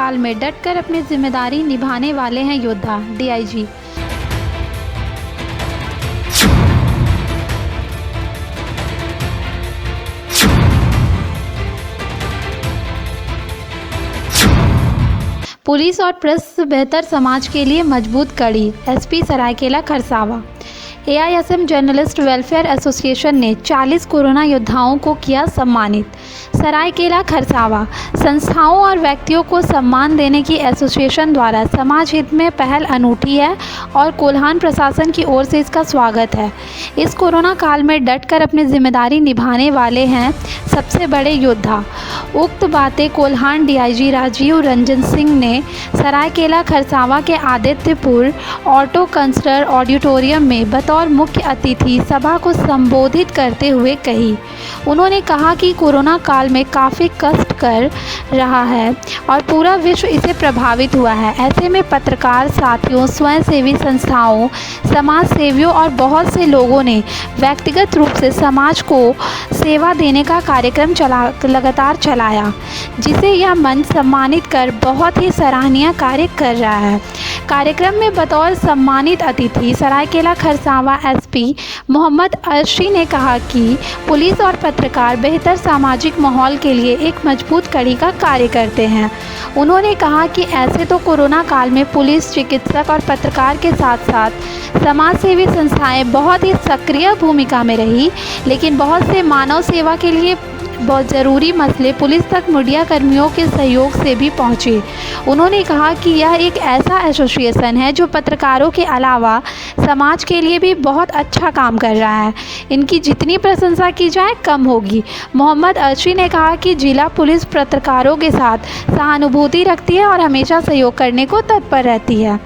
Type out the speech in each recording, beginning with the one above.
काल में डटकर अपनी जिम्मेदारी निभाने वाले हैं योद्धा। डीआईजी। पुलिस और प्रेस बेहतर समाज के लिए मजबूत कड़ी। SP Saraikela Kharsawan. AISM journalist welfare association ने 40 कोरोना योद्धाओं को किया सम्मानित। सरायकेला खरसावां। संस्थाओं और व्यक्तियों को सम्मान देने की एसोसिएशन द्वारा समाज हित में पहल अनूठी है और कोल्हान प्रशासन की ओर से इसका स्वागत है। इस कोरोना काल में डटकर अपनी जिम्मेदारी निभाने वाले हैं सबसे बड़े योद्धा। उक्त बातें कोल्हान डीआईजी राजीव रंजन सिंह ने सरायकेला खरसावां के आदित्यपुर ऑटो कंसलर ऑडिटोरियम में बतौर मुख्य अतिथि सभा को संबोधित करते हुए कही। उन्होंने कहा कि कोरोना काल में काफ़ी कष्ट कर रहा है और पूरा विश्व इससे प्रभावित हुआ है। ऐसे में पत्रकार साथियों, स्वयंसेवी संस्थाओं, समाज सेवियों और बहुत से लोगों ने व्यक्तिगत रूप से समाज को सेवा देने का कार्यक्रम लगातार चलाया, जिसे यह मंच सम्मानित कर बहुत ही सराहनीय कार्य कर रहा है। कार्यक्रम में बतौर सम्मानित अतिथि सरायकेला खरसावां एसपी मोहम्मद अर्शी ने कहा कि पुलिस और पत्रकार बेहतर सामाजिक माहौल के लिए एक मजबूत कड़ी का कार्य करते हैं। उन्होंने कहा कि ऐसे तो कोरोना काल में पुलिस, चिकित्सक और पत्रकार के साथ साथ समाज सेवी संस्थाएं बहुत ही सक्रिय भूमिका में रही, लेकिन बहुत से मानव सेवा के लिए बहुत ज़रूरी मसले पुलिस तक मीडिया कर्मियों के सहयोग से भी पहुँचे। उन्होंने कहा कि यह एक ऐसा एसोसिएशन है जो पत्रकारों के अलावा समाज के लिए भी बहुत अच्छा काम कर रहा है। इनकी जितनी प्रशंसा की जाए कम होगी। मोहम्मद अर्शी ने कहा कि जिला पुलिस पत्रकारों के साथ सहानुभूति रखती है और हमेशा सहयोग करने को तत्पर रहती है।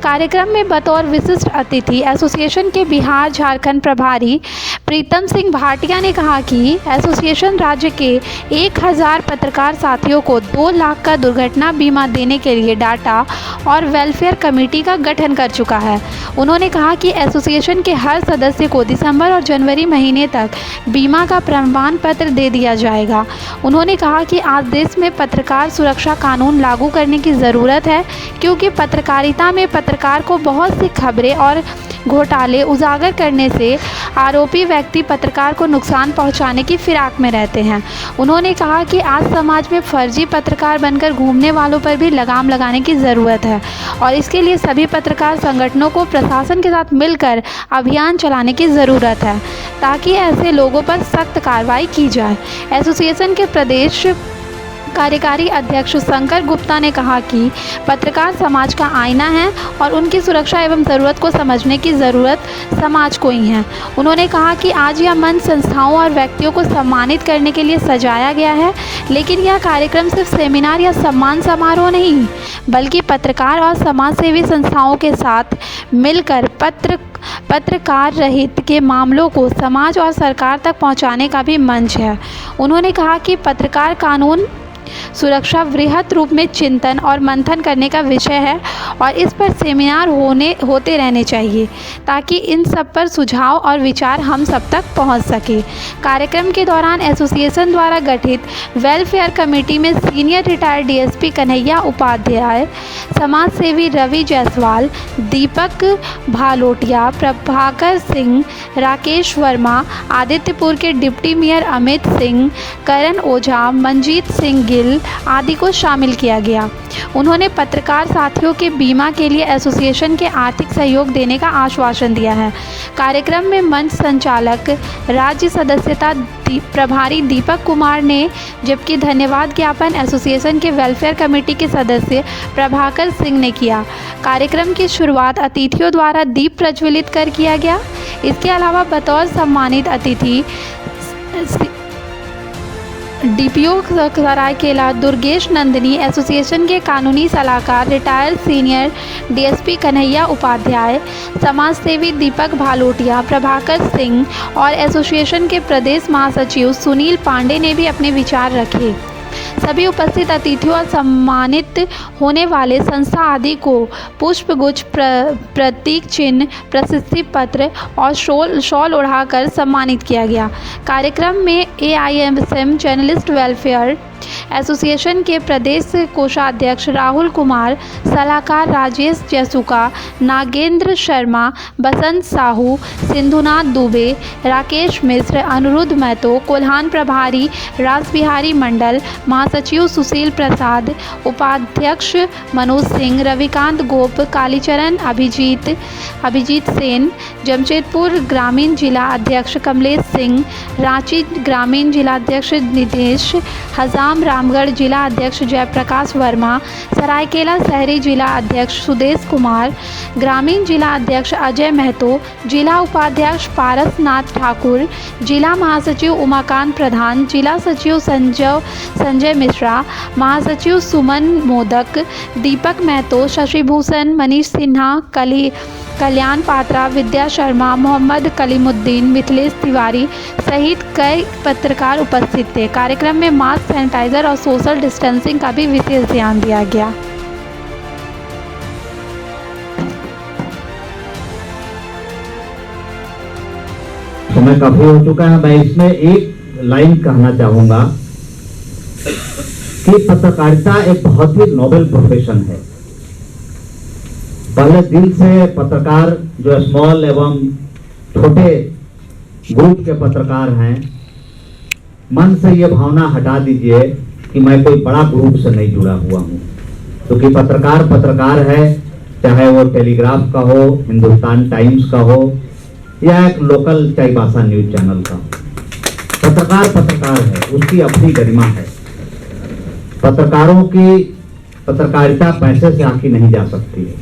कार्यक्रम में बतौर विशिष्ट अतिथि एसोसिएशन के बिहार झारखंड प्रभारी प्रीतम सिंह भाटिया ने कहा कि एसोसिएशन राज्य के 1000 पत्रकार साथियों को 2 लाख का दुर्घटना बीमा देने के लिए डाटा और वेलफेयर कमेटी का गठन कर चुका है। उन्होंने कहा कि एसोसिएशन के हर सदस्य को दिसंबर और जनवरी महीने तक बीमा का प्रमाण पत्र दे दिया जाएगा। उन्होंने कहा कि आज देश में पत्रकार सुरक्षा कानून लागू करने की ज़रूरत है, क्योंकि पत्रकारिता में पत्रकार को बहुत सी खबरें और घोटाले उजागर करने से आरोपी व्यक्ति पत्रकार को नुकसान पहुंचाने की फिराक में रहते हैं। उन्होंने कहा कि आज समाज में फर्जी पत्रकार बनकर घूमने वालों पर भी लगाम लगाने की ज़रूरत है और इसके लिए सभी पत्रकार संगठनों को प्रशासन के साथ मिलकर अभियान चलाने की ज़रूरत है, ताकि ऐसे लोगों पर सख्त कार्रवाई की जाए। एसोसिएशन के प्रदेश कार्यकारी अध्यक्ष शंकर गुप्ता ने कहा कि पत्रकार समाज का आईना है और उनकी सुरक्षा एवं ज़रूरत को समझने की ज़रूरत समाज को ही है। उन्होंने कहा कि आज यह मंच संस्थाओं और व्यक्तियों को सम्मानित करने के लिए सजाया गया है, लेकिन यह कार्यक्रम सिर्फ सेमिनार या सम्मान समारोह नहीं, बल्कि पत्रकार और समाज सेवी संस्थाओं के साथ मिलकर पत्रकार रहित के मामलों को समाज और सरकार तक पहुंचाने का भी मंच है। उन्होंने कहा कि पत्रकार कानून सुरक्षा वृहद रूप में चिंतन और मंथन करने का विषय है और इस पर सेमिनार होते रहने चाहिए, ताकि इन सब पर सुझाव और विचार हम सब तक पहुंच सके। कार्यक्रम के दौरान एसोसिएशन द्वारा गठित वेलफेयर कमेटी में senior retired DSP Kanhaiya Upadhyay, समाज सेवी रवि जायसवाल, दीपक भालोटिया, प्रभाकर सिंह, राकेश वर्मा, आदित्यपुर के डिप्टी मेयर अमित सिंह, करण ओझा, मंजीत सिंह गिल आदि को शामिल किया गया। उन्होंने पत्रकार साथियों के बीमा के लिए एसोसिएशन के आर्थिक सहयोग देने का आश्वासन दिया है। कार्यक्रम में मंच संचालक राज्य सदस्यता प्रभारी दीपक कुमार ने, जबकि धन्यवाद ज्ञापन एसोसिएशन के वेलफेयर कमेटी के सदस्य प्रभाकर सिंह ने किया। कार्यक्रम की शुरुआत अतिथियों द्वारा दीप प्रज्वलित कर किया गया। इसके अलावा बतौर सम्मानित अतिथि डीपीओ सरायकेला दुर्गेश नंदिनी, एसोसिएशन के कानूनी सलाहकार retired senior DSP Kanhaiya Upadhyay, समाज सेवी दीपक भालोटिया, प्रभाकर सिंह और एसोसिएशन के प्रदेश महासचिव सुनील पांडे ने भी अपने विचार रखे। सभी उपस्थित अतिथियों और सम्मानित होने वाले संस्था आदि को पुष्पगुच्छ, प्रतीक चिन्ह, प्रशस्ति पत्र और शॉल ओढ़ाकर सम्मानित किया गया। कार्यक्रम में AISM जर्नलिस्ट वेलफेयर एसोसिएशन के प्रदेश कोषाध्यक्ष राहुल कुमार, सलाहकार राजेश जयसुका, नागेंद्र शर्मा, बसंत साहू, सिंधुनाथ दुबे, राकेश मिश्र, अनुरुद्ध महतो, कोल्हान प्रभारी रासबिहारी मंडल, महासचिव सुशील प्रसाद, उपाध्यक्ष मनोज सिंह, रविकांत गोप, कालीचरण अभिजीत सेन, जमशेदपुर ग्रामीण जिला अध्यक्ष कमलेश सिंह, रांची ग्रामीण जिला अध्यक्ष नितेश हजाम, रामगढ़ जिला अध्यक्ष जयप्रकाश वर्मा, सरायकेला शहरी जिला अध्यक्ष सुदेश कुमार, ग्रामीण जिला अध्यक्ष अजय महतो, जिला उपाध्यक्ष पारसनाथ ठाकुर, जिला महासचिव उमाकांत प्रधान, जिला सचिव संजय मिश्रा, महासचिव सुमन मोदक, दीपक महतो, शशिभूषण, मनीष सिन्हा, कल्याण पात्रा, विद्या शर्मा, मोहम्मद कलीमुद्दीन, मिथिलेश तिवारी सहित कई पत्रकार उपस्थित थे। कार्यक्रम में मास्क, सैनिटाइजर और सोशल डिस्टेंसिंग का भी विशेष ध्यान दिया गया। समय काफी हो चुका है। मैं इसमें एक लाइन कहना चाहूंगा कि पत्रकारिता एक बहुत ही नोबेल प्रोफेशन है। पहले दिल से पत्रकार जो स्मॉल एवं छोटे ग्रुप के पत्रकार हैं, मन से ये भावना हटा दीजिए कि मैं कोई बड़ा ग्रुप से नहीं जुड़ा हुआ हूं, क्योंकि पत्रकार है, चाहे वो टेलीग्राफ का हो, हिंदुस्तान टाइम्स का हो या एक लोकल चाईबासा न्यूज चैनल का। पत्रकार है, उसकी अपनी गरिमा है। पत्रकारों की पत्रकारिता पैसे से आकी नहीं जा सकती है।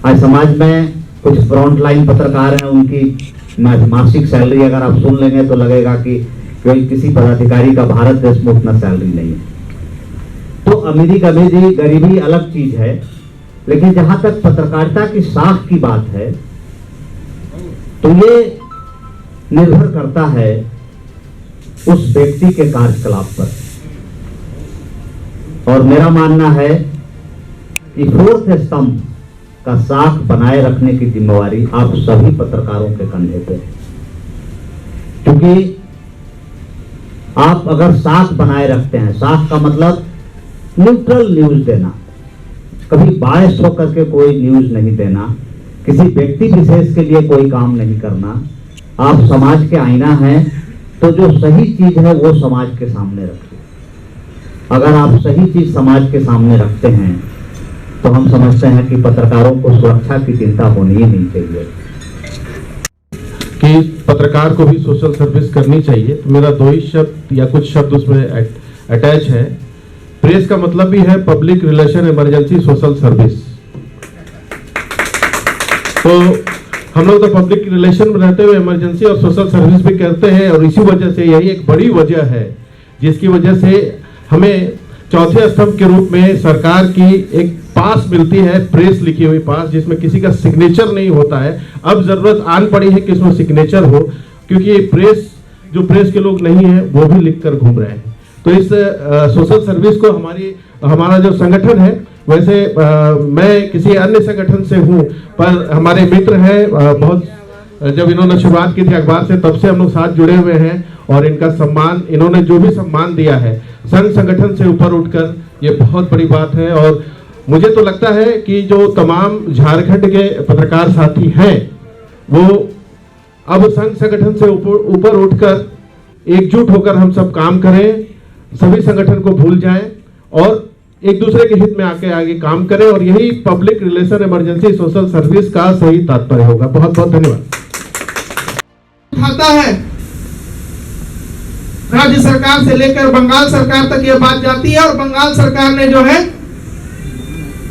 आज समाज में कुछ फ्रंट लाइन पत्रकार हैं, उनकी मासिक सैलरी अगर आप सुन लेंगे तो लगेगा कि किसी पदाधिकारी का भारत देश में उतना सैलरी नहीं है। तो अमीरी गरीबी गरीबी अलग चीज है, लेकिन जहां तक पत्रकारिता की साख की बात है तो ये निर्भर करता है उस व्यक्ति के कार्यकलाप पर। और मेरा मानना है कि फोर्थ स्तंभ का साख बनाए रखने की जिम्मेवारी आप सभी पत्रकारों के कंधे पे है, क्योंकि आप अगर साख बनाए रखते हैं, साख का मतलब न्यूट्रल न्यूज देना, कभी बायस होकर के कोई न्यूज नहीं देना, किसी व्यक्ति विशेष के लिए कोई काम नहीं करना, आप समाज के आईना हैं, तो जो सही चीज है वो समाज के सामने रखिए। अगर आप सही चीज समाज के सामने रखते हैं तो हम समझते हैं कि पत्रकारों को सुरक्षा की चिंता होनी ही नहीं चाहिए, कि पत्रकार को भी सोशल सर्विस करनी चाहिए। तो मेरा दो ही शब्द या कुछ शब्द उसमें अटैच है। प्रेस का मतलब भी है public relation emergency social service. तो हम लोग तो पब्लिक रिलेशन में रहते हुए इमरजेंसी और सोशल सर्विस भी करते हैं, और इसी वजह से यही एक बड़ी वजह है जिसकी वजह से हमें चौथे स्तंभ के रूप में सरकार की एक पास मिलती है, प्रेस लिखी हुई पास, जिसमें किसी का सिग्नेचर नहीं होता है। अब जरूरत आन पड़ी है कि इसमें सिग्नेचर हो, क्योंकि प्रेस के लोग नहीं है वो भी लिख कर घूम रहे हैं। तो इस सोशल सर्विस को हमारा जो संगठन है, वैसे मैं किसी अन्य संगठन से हूँ, पर हमारे मित्र हैं बहुत, जब इन्होंने शुरुआत की थी अखबार से तब से हम लोग साथ जुड़े हुए हैं, और इनका सम्मान, इन्होंने जो भी सम्मान दिया है संघ संगठन से ऊपर उठकर, ये बहुत बड़ी बात है। और मुझे तो लगता है कि जो तमाम झारखंड के पत्रकार साथी हैं वो अब संघ संगठन से ऊपर उठकर एकजुट होकर हम सब काम करें, सभी संगठन को भूल जाएं और एक दूसरे के हित में आगे काम करें, और यही public relation emergency social service का सही तात्पर्य होगा। बहुत बहुत धन्यवाद। खाता है राज्य सरकार से लेकर बंगाल सरकार तक ये बात जाती है, और बंगाल सरकार ने जो है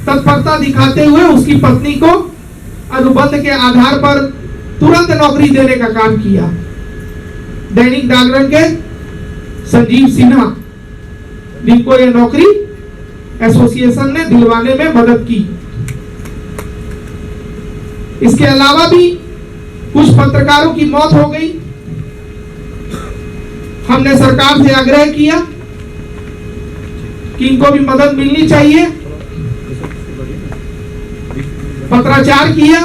तत्परता दिखाते हुए उसकी पत्नी को अनुबंध के आधार पर तुरंत नौकरी देने का काम किया। दैनिक जागरण के संजीव सिन्हा, जिनको ये नौकरी एसोसिएशन ने दिलवाने में मदद की। इसके अलावा भी कुछ पत्रकारों की मौत हो गई। हमने सरकार से आग्रह किया कि इनको भी मदद मिलनी चाहिए। पत्राचार किया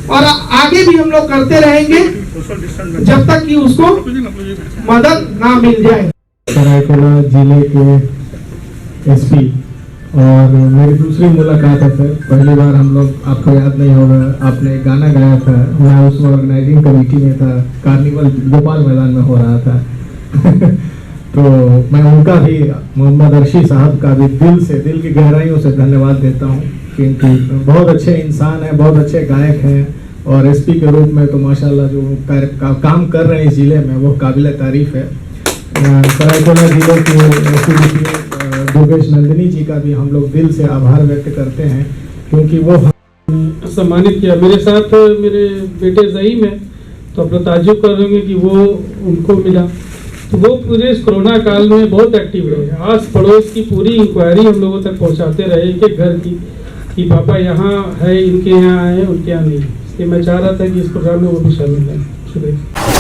और आगे भी हम लोग करते रहेंगे जब तक कि उसको मदद ना मिल जाए। सरायकेला जिले के एसपी और मेरी दूसरी मुलाकात है सर। पहली बार हम लोग, आपको याद नहीं होगा, आपने एक गाना गाया था, मैं उसमें ऑर्गेनाइजिंग कमेटी में था, कार्निवल गोपाल मैदान में हो रहा था तो मैं उनका भी, मोहम्मद अर्शी साहब का भी दिल की गहराइयों से धन्यवाद देता हूँ, क्योंकि बहुत अच्छे इंसान हैं, बहुत अच्छे गायक हैं और एसपी के रूप में तो माशाल्लाह जो काम कर रहे हैं ज़िले में वो काबिल तारीफ है। सरायकेला जिले के दुर्गेश नंदिनी जी का भी हम लोग दिल से आभार व्यक्त करते हैं, क्योंकि वो सम्मानित किया। मेरे साथ मेरे बेटे ज़हीम है, तो अपना ताज्जुब कर रहे हैं कि वो उनको मिला, तो वो पूरे इस कोरोना काल में बहुत एक्टिव रहे। आस पड़ोस की पूरी इंक्वायरी हम लोगों तक पहुंचाते रहे, एक घर की, कि पापा यहाँ है, इनके यहाँ है, उनके यहाँ नहीं। इसलिए मैं चाह रहा था कि इस प्रोग्राम में वो भी शामिल है। शुक्रिया।